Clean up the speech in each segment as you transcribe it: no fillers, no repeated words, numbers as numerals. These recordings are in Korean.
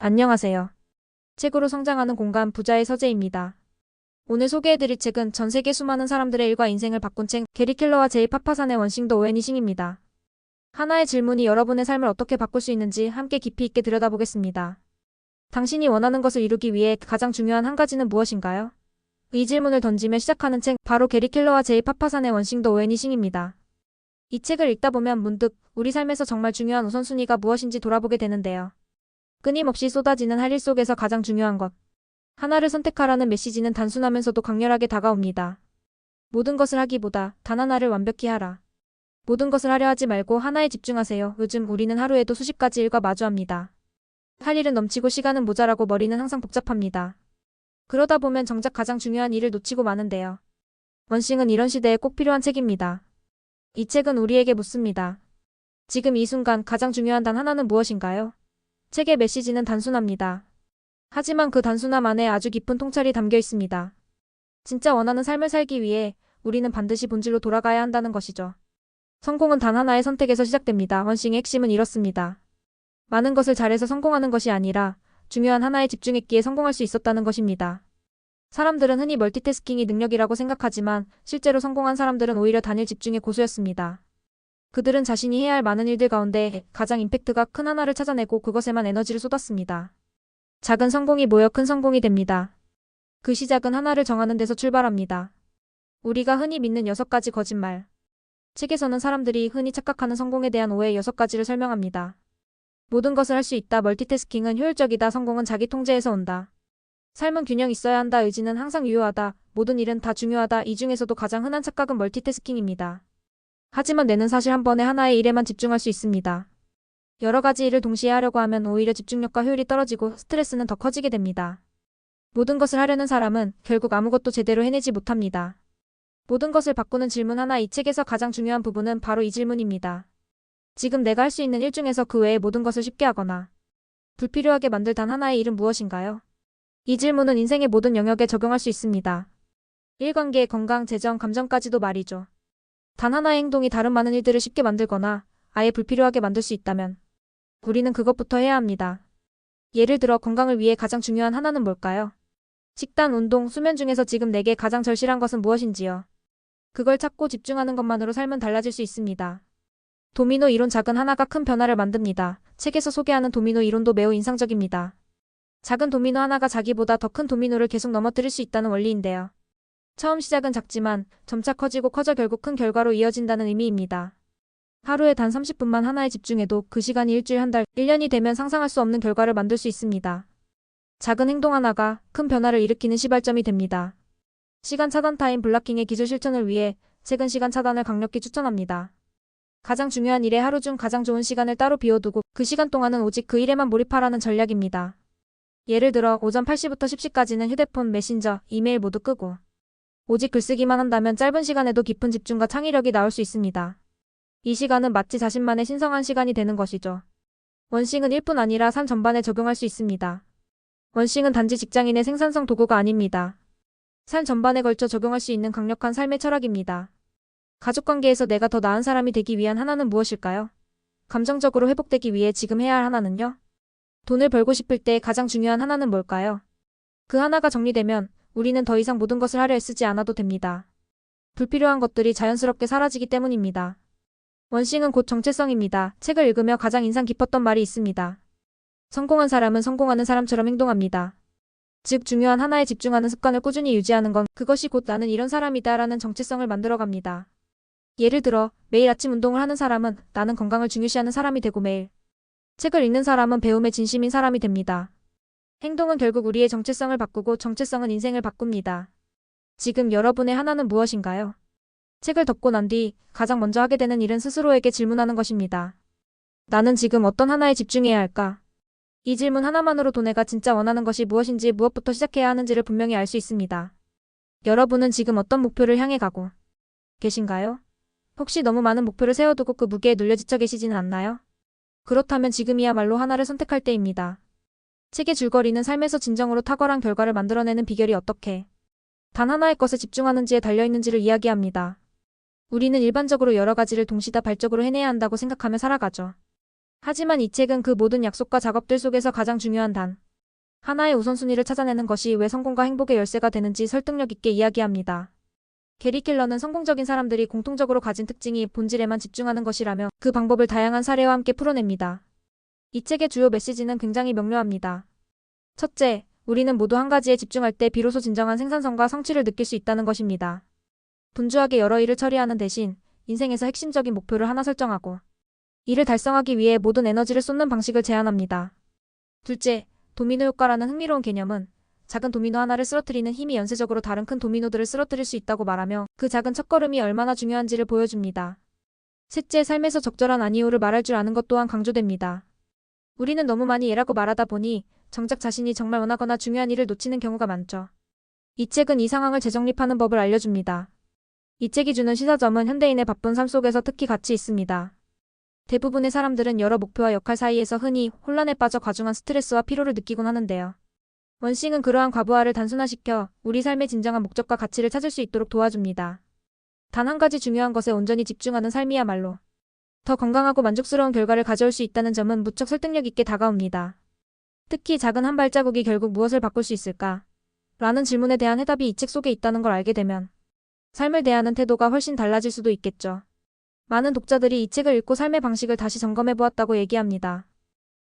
안녕하세요. 책으로 성장하는 공간 부자의 서재입니다. 오늘 소개해드릴 책은 전 세계 수많은 사람들의 일과 인생을 바꾼 책 게리 켈러와 제이 파파산의 원싱 더 오애니싱입니다. 하나의 질문이 여러분의 삶을 어떻게 바꿀 수 있는지 함께 깊이 있게 들여다보겠습니다. 당신이 원하는 것을 이루기 위해 가장 중요한 한 가지는 무엇인가요? 이 질문을 던지며 시작하는 책 바로 게리 켈러와 제이 파파산의 원싱 더 오애니싱입니다. 이 책을 읽다 보면 문득 우리 삶에서 정말 중요한 우선순위가 무엇인지 돌아보게 되는데요. 끊임없이 쏟아지는 할 일 속에서 가장 중요한 것. 하나를 선택하라는 메시지는 단순하면서도 강렬하게 다가옵니다. 모든 것을 하기보다 단 하나를 완벽히 하라. 모든 것을 하려 하지 말고 하나에 집중하세요. 요즘 우리는 하루에도 수십 가지 일과 마주합니다. 할 일은 넘치고 시간은 모자라고 머리는 항상 복잡합니다. 그러다 보면 정작 가장 중요한 일을 놓치고 마는데요. 원싱은 이런 시대에 꼭 필요한 책입니다. 이 책은 우리에게 묻습니다. 지금 이 순간 가장 중요한 단 하나는 무엇인가요? 책의 메시지는 단순합니다. 하지만 그 단순함 안에 아주 깊은 통찰이 담겨 있습니다. 진짜 원하는 삶을 살기 위해 우리는 반드시 본질로 돌아가야 한다는 것이죠. 성공은 단 하나의 선택에서 시작됩니다. 원싱의 핵심은 이렇습니다. 많은 것을 잘해서 성공하는 것이 아니라 중요한 하나에 집중했기에 성공할 수 있었다는 것입니다. 사람들은 흔히 멀티태스킹이 능력이라고 생각하지만 실제로 성공한 사람들은 오히려 단일 집중의 고수였습니다. 그들은 자신이 해야 할 많은 일들 가운데 가장 임팩트가 큰 하나를 찾아내고 그것에만 에너지를 쏟았습니다. 작은 성공이 모여 큰 성공이 됩니다. 그 시작은 하나를 정하는 데서 출발합니다. 우리가 흔히 믿는 6가지 거짓말. 책에서는 사람들이 흔히 착각하는 성공에 대한 오해 6가지를 설명합니다. 모든 것을 할 수 있다. 멀티태스킹은 효율적이다. 성공은 자기 통제에서 온다. 삶은 균형 있어야 한다. 의지는 항상 유효하다. 모든 일은 다 중요하다. 이 중에서도 가장 흔한 착각은 멀티태스킹입니다. 하지만 뇌는 사실 한 번에 하나의 일에만 집중할 수 있습니다. 여러 가지 일을 동시에 하려고 하면 오히려 집중력과 효율이 떨어지고 스트레스는 더 커지게 됩니다. 모든 것을 하려는 사람은 결국 아무것도 제대로 해내지 못합니다. 모든 것을 바꾸는 질문 하나. 이 책에서 가장 중요한 부분은 바로 이 질문입니다. 지금 내가 할 수 있는 일 중에서 그 외의 모든 것을 쉽게 하거나 불필요하게 만들 단 하나의 일은 무엇인가요? 이 질문은 인생의 모든 영역에 적용할 수 있습니다. 일관계, 건강, 재정, 감정까지도 말이죠. 단 하나의 행동이 다른 많은 일들을 쉽게 만들거나 아예 불필요하게 만들 수 있다면 우리는 그것부터 해야 합니다. 예를 들어 건강을 위해 가장 중요한 하나는 뭘까요? 식단, 운동, 수면 중에서 지금 내게 가장 절실한 것은 무엇인지요? 그걸 찾고 집중하는 것만으로 삶은 달라질 수 있습니다. 도미노 이론. 작은 하나가 큰 변화를 만듭니다. 책에서 소개하는 도미노 이론도 매우 인상적입니다. 작은 도미노 하나가 자기보다 더 큰 도미노를 계속 넘어뜨릴 수 있다는 원리인데요. 처음 시작은 작지만 점차 커지고 커져 결국 큰 결과로 이어진다는 의미입니다. 하루에 단 30분만 하나에 집중해도 그 시간이 일주일, 한 달, 1년이 되면 상상할 수 없는 결과를 만들 수 있습니다. 작은 행동 하나가 큰 변화를 일으키는 시발점이 됩니다. 시간 차단. 타임 블락킹의 기술 실천을 위해 책은 시간 차단을 강력히 추천합니다. 가장 중요한 일에 하루 중 가장 좋은 시간을 따로 비워두고 그 시간 동안은 오직 그 일에만 몰입하라는 전략입니다. 예를 들어 오전 8시부터 10시까지는 휴대폰, 메신저, 이메일 모두 끄고 오직 글쓰기만 한다면 짧은 시간에도 깊은 집중과 창의력이 나올 수 있습니다. 이 시간은 마치 자신만의 신성한 시간이 되는 것이죠. 원싱은 1분 아니라 삶 전반에 적용할 수 있습니다. 원싱은 단지 직장인의 생산성 도구가 아닙니다. 삶 전반에 걸쳐 적용할 수 있는 강력한 삶의 철학입니다. 가족관계에서 내가 더 나은 사람이 되기 위한 하나는 무엇일까요? 감정적으로 회복되기 위해 지금 해야 할 하나는요? 돈을 벌고 싶을 때 가장 중요한 하나는 뭘까요? 그 하나가 정리되면 우리는 더 이상 모든 것을 하려 애쓰지 않아도 됩니다. 불필요한 것들이 자연스럽게 사라지기 때문입니다. 원싱은 곧 정체성입니다. 책을 읽으며 가장 인상 깊었던 말이 있습니다. 성공한 사람은 성공하는 사람처럼 행동합니다. 즉 중요한 하나에 집중하는 습관을 꾸준히 유지하는 건 그것이 곧 나는 이런 사람이다 라는 정체성을 만들어갑니다. 예를 들어 매일 아침 운동을 하는 사람은 나는 건강을 중요시하는 사람이 되고 매일 책을 읽는 사람은 배움에 진심인 사람이 됩니다. 행동은 결국 우리의 정체성을 바꾸고 정체성은 인생을 바꿉니다. 지금 여러분의 하나는 무엇인가요? 책을 덮고 난 뒤 가장 먼저 하게 되는 일은 스스로에게 질문하는 것입니다. 나는 지금 어떤 하나에 집중해야 할까? 이 질문 하나만으로도 내가 진짜 원하는 것이 무엇인지 무엇부터 시작해야 하는지를 분명히 알 수 있습니다. 여러분은 지금 어떤 목표를 향해 가고 계신가요? 혹시 너무 많은 목표를 세워두고 그 무게에 눌려 지쳐 계시지는 않나요? 그렇다면 지금이야말로 하나를 선택할 때입니다. 책의 줄거리는 삶에서 진정으로 탁월한 결과를 만들어내는 비결이 어떻게 단 하나의 것에 집중하는지에 달려있는지를 이야기합니다. 우리는 일반적으로 여러 가지를 동시다발적으로 해내야 한다고 생각하며 살아가죠. 하지만 이 책은 그 모든 약속과 작업들 속에서 가장 중요한 단 하나의 우선순위를 찾아내는 것이 왜 성공과 행복의 열쇠가 되는지 설득력 있게 이야기합니다. 게리 켈러는 성공적인 사람들이 공통적으로 가진 특징이 본질에만 집중하는 것이라며 그 방법을 다양한 사례와 함께 풀어냅니다. 이 책의 주요 메시지는 굉장히 명료합니다. 첫째, 우리는 모두 한 가지에 집중할 때 비로소 진정한 생산성과 성취를 느낄 수 있다는 것입니다. 분주하게 여러 일을 처리하는 대신 인생에서 핵심적인 목표를 하나 설정하고 이를 달성하기 위해 모든 에너지를 쏟는 방식을 제안합니다. 둘째, 도미노 효과라는 흥미로운 개념은 작은 도미노 하나를 쓰러뜨리는 힘이 연쇄적으로 다른 큰 도미노들을 쓰러뜨릴 수 있다고 말하며 그 작은 첫걸음이 얼마나 중요한지를 보여줍니다. 셋째, 삶에서 적절한 아니오를 말할 줄 아는 것 또한 강조됩니다. 우리는 너무 많이 예라고 말하다 보니 정작 자신이 정말 원하거나 중요한 일을 놓치는 경우가 많죠. 이 책은 이 상황을 재정립하는 법을 알려줍니다. 이 책이 주는 시사점은 현대인의 바쁜 삶 속에서 특히 가치 있습니다. 대부분의 사람들은 여러 목표와 역할 사이에서 흔히 혼란에 빠져 과중한 스트레스와 피로를 느끼곤 하는데요. 원싱은 그러한 과부하를 단순화시켜 우리 삶의 진정한 목적과 가치를 찾을 수 있도록 도와줍니다. 단 한 가지 중요한 것에 온전히 집중하는 삶이야말로 더 건강하고 만족스러운 결과를 가져올 수 있다는 점은 무척 설득력 있게 다가옵니다. 특히 작은 한 발자국이 결국 무엇을 바꿀 수 있을까? 라는 질문에 대한 해답이 이 책 속에 있다는 걸 알게 되면 삶을 대하는 태도가 훨씬 달라질 수도 있겠죠. 많은 독자들이 이 책을 읽고 삶의 방식을 다시 점검해보았다고 얘기합니다.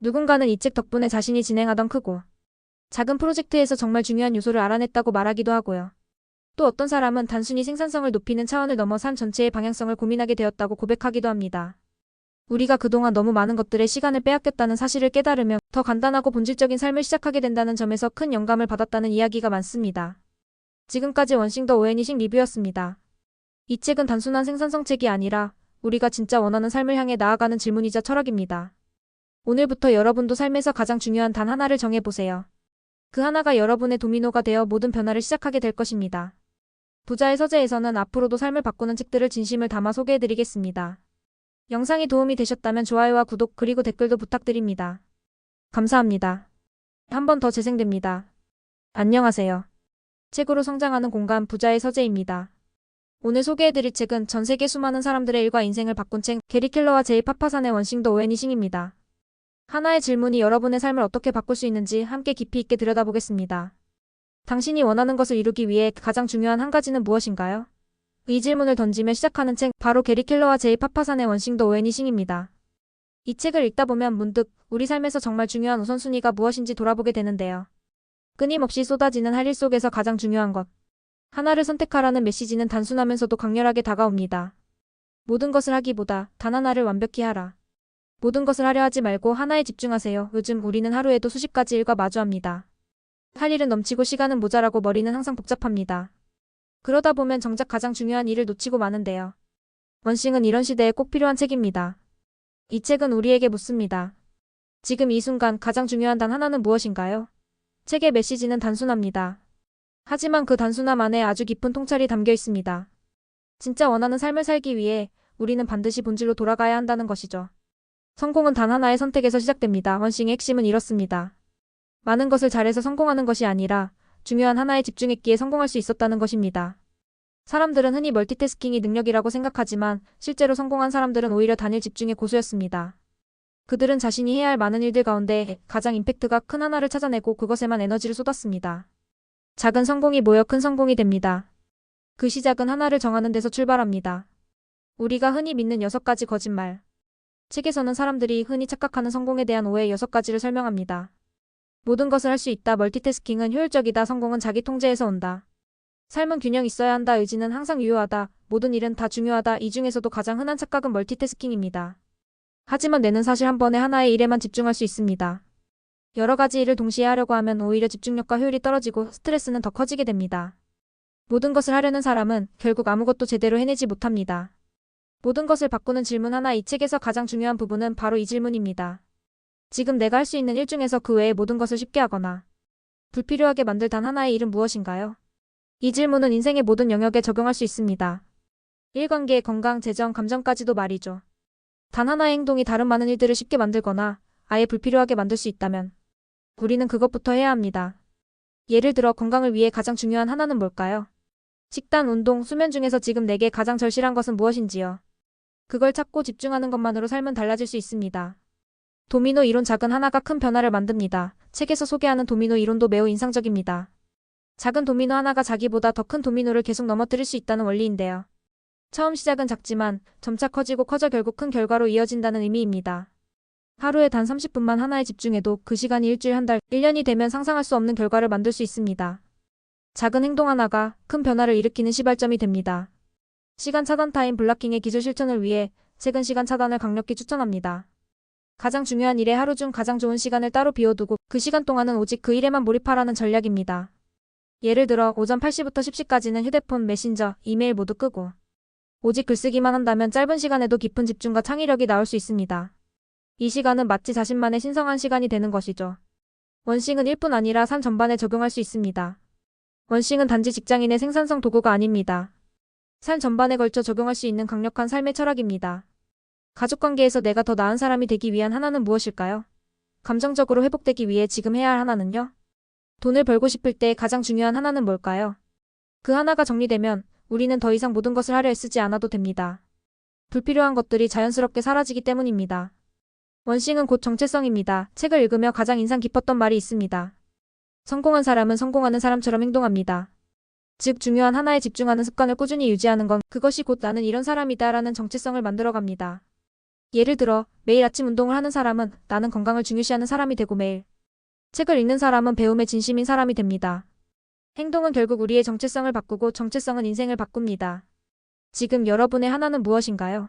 누군가는 이 책 덕분에 자신이 진행하던 크고 작은 프로젝트에서 정말 중요한 요소를 알아냈다고 말하기도 하고요. 또 어떤 사람은 단순히 생산성을 높이는 차원을 넘어 삶 전체의 방향성을 고민하게 되었다고 고백하기도 합니다. 우리가 그동안 너무 많은 것들의 시간을 빼앗겼다는 사실을 깨달으며 더 간단하고 본질적인 삶을 시작하게 된다는 점에서 큰 영감을 받았다는 이야기가 많습니다. 지금까지 원싱 더 오애니식 리뷰였습니다. 이 책은 단순한 생산성 책이 아니라 우리가 진짜 원하는 삶을 향해 나아가는 질문이자 철학입니다. 오늘부터 여러분도 삶에서 가장 중요한 단 하나를 정해보세요. 그 하나가 여러분의 도미노가 되어 모든 변화를 시작하게 될 것입니다. 부자의 서재에서는 앞으로도 삶을 바꾸는 책들을 진심을 담아 소개해드리겠습니다. 영상이 도움이 되셨다면 좋아요와 구독 그리고 댓글도 부탁드립니다. 감사합니다. 한 번 더 재생됩니다. 안녕하세요. 책으로 성장하는 공간 부자의 서재입니다. 오늘 소개해드릴 책은 전 세계 수많은 사람들의 일과 인생을 바꾼 책 게리 켈러와 제이 파파산의 원싱 더 오애니싱입니다. 하나의 질문이 여러분의 삶을 어떻게 바꿀 수 있는지 함께 깊이 있게 들여다보겠습니다. 당신이 원하는 것을 이루기 위해 가장 중요한 한 가지는 무엇인가요? 이 질문을 던지며 시작하는 책 바로 게리 켈러와 제이 파파산의 원싱 더 오애니싱입니다. 이 책을 읽다 보면 문득 우리 삶에서 정말 중요한 우선순위가 무엇인지 돌아보게 되는데요. 끊임없이 쏟아지는 할 일 속에서 가장 중요한 것 하나를 선택하라는 메시지는 단순하면서도 강렬하게 다가옵니다. 모든 것을 하기보다 단 하나를 완벽히 하라. 모든 것을 하려 하지 말고 하나에 집중하세요. 요즘 우리는 하루에도 수십 가지 일과 마주합니다. 할 일은 넘치고 시간은 모자라고 머리는 항상 복잡합니다. 그러다 보면 정작 가장 중요한 일을 놓치고 마는데요. 원싱은 이런 시대에 꼭 필요한 책입니다. 이 책은 우리에게 묻습니다. 지금 이 순간 가장 중요한 단 하나는 무엇인가요? 책의 메시지는 단순합니다. 하지만 그 단순함 안에 아주 깊은 통찰이 담겨 있습니다. 진짜 원하는 삶을 살기 위해 우리는 반드시 본질로 돌아가야 한다는 것이죠. 성공은 단 하나의 선택에서 시작됩니다. 원싱의 핵심은 이렇습니다. 많은 것을 잘해서 성공하는 것이 아니라 중요한 하나에 집중했기에 성공할 수 있었다는 것입니다. 사람들은 흔히 멀티태스킹이 능력이라고 생각하지만 실제로 성공한 사람들은 오히려 단일 집중의 고수였습니다. 그들은 자신이 해야 할 많은 일들 가운데 가장 임팩트가 큰 하나를 찾아내고 그것에만 에너지를 쏟았습니다. 작은 성공이 모여 큰 성공이 됩니다. 그 시작은 하나를 정하는 데서 출발합니다. 우리가 흔히 믿는 6가지 거짓말. 책에서는 사람들이 흔히 착각하는 성공에 대한 오해 6가지를 설명합니다. 모든 것을 할 수 있다. 멀티태스킹은 효율적이다. 성공은 자기 통제에서 온다. 삶은 균형 있어야 한다. 의지는 항상 유효하다. 모든 일은 다 중요하다. 이 중에서도 가장 흔한 착각은 멀티태스킹입니다. 하지만 뇌는 사실 한 번에 하나의 일에만 집중할 수 있습니다. 여러 가지 일을 동시에 하려고 하면 오히려 집중력과 효율이 떨어지고 스트레스는 더 커지게 됩니다. 모든 것을 하려는 사람은 결국 아무것도 제대로 해내지 못합니다. 모든 것을 바꾸는 질문 하나. 이 책에서 가장 중요한 부분은 바로 이 질문입니다. 지금 내가 할 수 있는 일 중에서 그 외의 모든 것을 쉽게 하거나 불필요하게 만들 단 하나의 일은 무엇인가요? 이 질문은 인생의 모든 영역에 적용할 수 있습니다. 일관계, 건강, 재정, 감정까지도 말이죠. 단 하나의 행동이 다른 많은 일들을 쉽게 만들거나 아예 불필요하게 만들 수 있다면 우리는 그것부터 해야 합니다. 예를 들어 건강을 위해 가장 중요한 하나는 뭘까요? 식단, 운동, 수면 중에서 지금 내게 가장 절실한 것은 무엇인지요? 그걸 찾고 집중하는 것만으로 삶은 달라질 수 있습니다. 도미노 이론 작은 하나가 큰 변화를 만듭니다. 책에서 소개하는 도미노 이론도 매우 인상적입니다. 작은 도미노 하나가 자기보다 더 큰 도미노를 계속 넘어뜨릴 수 있다는 원리인데요. 처음 시작은 작지만 점차 커지고 커져 결국 큰 결과로 이어진다는 의미입니다. 하루에 단 30분만 하나에 집중해도 그 시간이 일주일, 한 달, 1년이 되면 상상할 수 없는 결과를 만들 수 있습니다. 작은 행동 하나가 큰 변화를 일으키는 시발점이 됩니다. 시간 차단 타임 블락킹의 기술 실천을 위해 책은 시간 차단을 강력히 추천합니다. 가장 중요한 일에 하루 중 가장 좋은 시간을 따로 비워두고 그 시간 동안은 오직 그 일에만 몰입하라는 전략입니다. 예를 들어 오전 8시부터 10시까지는 휴대폰, 메신저, 이메일 모두 끄고 오직 글쓰기만 한다면 짧은 시간에도 깊은 집중과 창의력이 나올 수 있습니다. 이 시간은 마치 자신만의 신성한 시간이 되는 것이죠. 원싱은 1분 아니라 삶 전반에 적용할 수 있습니다. 원싱은 단지 직장인의 생산성 도구가 아닙니다. 삶 전반에 걸쳐 적용할 수 있는 강력한 삶의 철학입니다. 가족관계에서 내가 더 나은 사람이 되기 위한 하나는 무엇일까요? 감정적으로 회복되기 위해 지금 해야 할 하나는요? 돈을 벌고 싶을 때 가장 중요한 하나는 뭘까요? 그 하나가 정리되면 우리는 더 이상 모든 것을 하려 애쓰지 않아도 됩니다. 불필요한 것들이 자연스럽게 사라지기 때문입니다. 원싱은 곧 정체성입니다. 책을 읽으며 가장 인상 깊었던 말이 있습니다. 성공한 사람은 성공하는 사람처럼 행동합니다. 즉 중요한 하나에 집중하는 습관을 꾸준히 유지하는 건 그것이 곧 나는 이런 사람이다 라는 정체성을 만들어갑니다. 예를 들어 매일 아침 운동을 하는 사람은 나는 건강을 중요시하는 사람이 되고 매일 책을 읽는 사람은 배움에 진심인 사람이 됩니다. 행동은 결국 우리의 정체성을 바꾸고 정체성은 인생을 바꿉니다. 지금 여러분의 하나는 무엇인가요?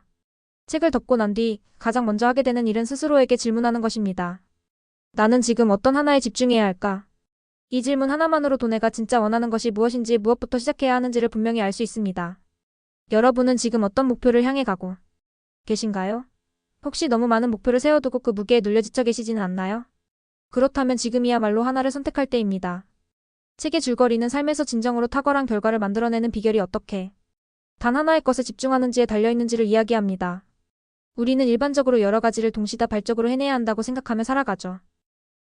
책을 덮고 난 뒤 가장 먼저 하게 되는 일은 스스로에게 질문하는 것입니다. 나는 지금 어떤 하나에 집중해야 할까? 이 질문 하나만으로도 내가 진짜 원하는 것이 무엇인지 무엇부터 시작해야 하는지를 분명히 알 수 있습니다. 여러분은 지금 어떤 목표를 향해 가고 계신가요? 혹시 너무 많은 목표를 세워두고 그 무게에 눌려 지쳐 계시지는 않나요? 그렇다면 지금이야말로 하나를 선택할 때입니다. 책의 줄거리는 삶에서 진정으로 탁월한 결과를 만들어내는 비결이 어떻게 단 하나의 것에 집중하는지에 달려있는지를 이야기합니다. 우리는 일반적으로 여러 가지를 동시다발적으로 해내야 한다고 생각하며 살아가죠.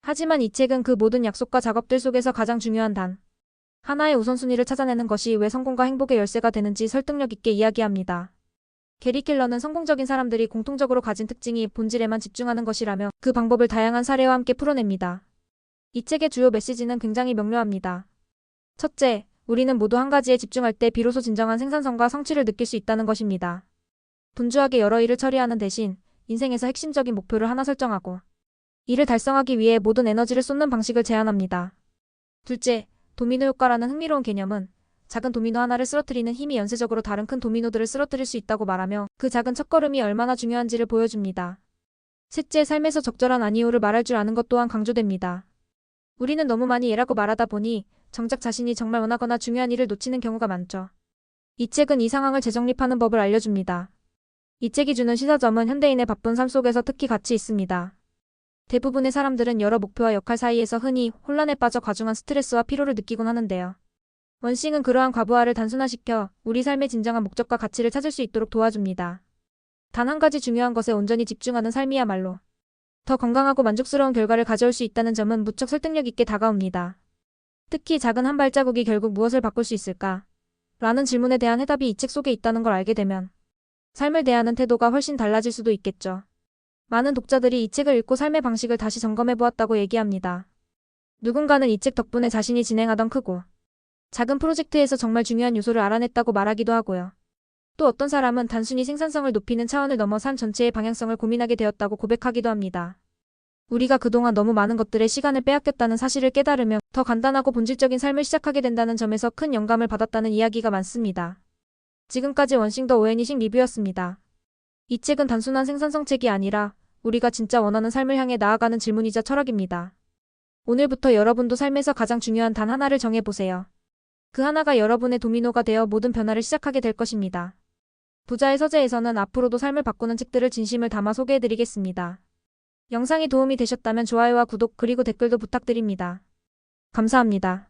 하지만 이 책은 그 모든 약속과 작업들 속에서 가장 중요한 단 하나의 우선순위를 찾아내는 것이 왜 성공과 행복의 열쇠가 되는지 설득력 있게 이야기합니다. 게리 켈러는 성공적인 사람들이 공통적으로 가진 특징이 본질에만 집중하는 것이라며 그 방법을 다양한 사례와 함께 풀어냅니다. 이 책의 주요 메시지는 굉장히 명료합니다. 첫째, 우리는 모두 한 가지에 집중할 때 비로소 진정한 생산성과 성취를 느낄 수 있다는 것입니다. 분주하게 여러 일을 처리하는 대신 인생에서 핵심적인 목표를 하나 설정하고 이를 달성하기 위해 모든 에너지를 쏟는 방식을 제안합니다. 둘째, 도미노 효과라는 흥미로운 개념은 작은 도미노 하나를 쓰러뜨리는 힘이 연쇄적으로 다른 큰 도미노들을 쓰러뜨릴 수 있다고 말하며 그 작은 첫걸음이 얼마나 중요한지를 보여줍니다. 셋째, 삶에서 적절한 아니오를 말할 줄 아는 것 또한 강조됩니다. 우리는 너무 많이 예라고 말하다 보니 정작 자신이 정말 원하거나 중요한 일을 놓치는 경우가 많죠. 이 책은 이 상황을 재정립하는 법을 알려줍니다. 이 책이 주는 시사점은 현대인의 바쁜 삶 속에서 특히 가치 있습니다. 대부분의 사람들은 여러 목표와 역할 사이에서 흔히 혼란에 빠져 과중한 스트레스와 피로를 느끼곤 하는데요. 원싱은 그러한 과부하를 단순화시켜 우리 삶의 진정한 목적과 가치를 찾을 수 있도록 도와줍니다. 단 한 가지 중요한 것에 온전히 집중하는 삶이야말로 더 건강하고 만족스러운 결과를 가져올 수 있다는 점은 무척 설득력 있게 다가옵니다. 특히 작은 한 발자국이 결국 무엇을 바꿀 수 있을까? 라는 질문에 대한 해답이 이 책 속에 있다는 걸 알게 되면 삶을 대하는 태도가 훨씬 달라질 수도 있겠죠. 많은 독자들이 이 책을 읽고 삶의 방식을 다시 점검해 보았다고 얘기합니다. 누군가는 이 책 덕분에 자신이 진행하던 크고 작은 프로젝트에서 정말 중요한 요소를 알아냈다고 말하기도 하고요. 또 어떤 사람은 단순히 생산성을 높이는 차원을 넘어 삶 전체의 방향성을 고민하게 되었다고 고백하기도 합니다. 우리가 그동안 너무 많은 것들에 시간을 빼앗겼다는 사실을 깨달으며 더 간단하고 본질적인 삶을 시작하게 된다는 점에서 큰 영감을 받았다는 이야기가 많습니다. 지금까지 원싱 더 오애니식 리뷰였습니다. 이 책은 단순한 생산성 책이 아니라 우리가 진짜 원하는 삶을 향해 나아가는 질문이자 철학입니다. 오늘부터 여러분도 삶에서 가장 중요한 단 하나를 정해보세요. 그 하나가 여러분의 도미노가 되어 모든 변화를 시작하게 될 것입니다. 부자의 서재에서는 앞으로도 삶을 바꾸는 책들을 진심을 담아 소개해드리겠습니다. 영상이 도움이 되셨다면 좋아요와 구독 그리고 댓글도 부탁드립니다. 감사합니다.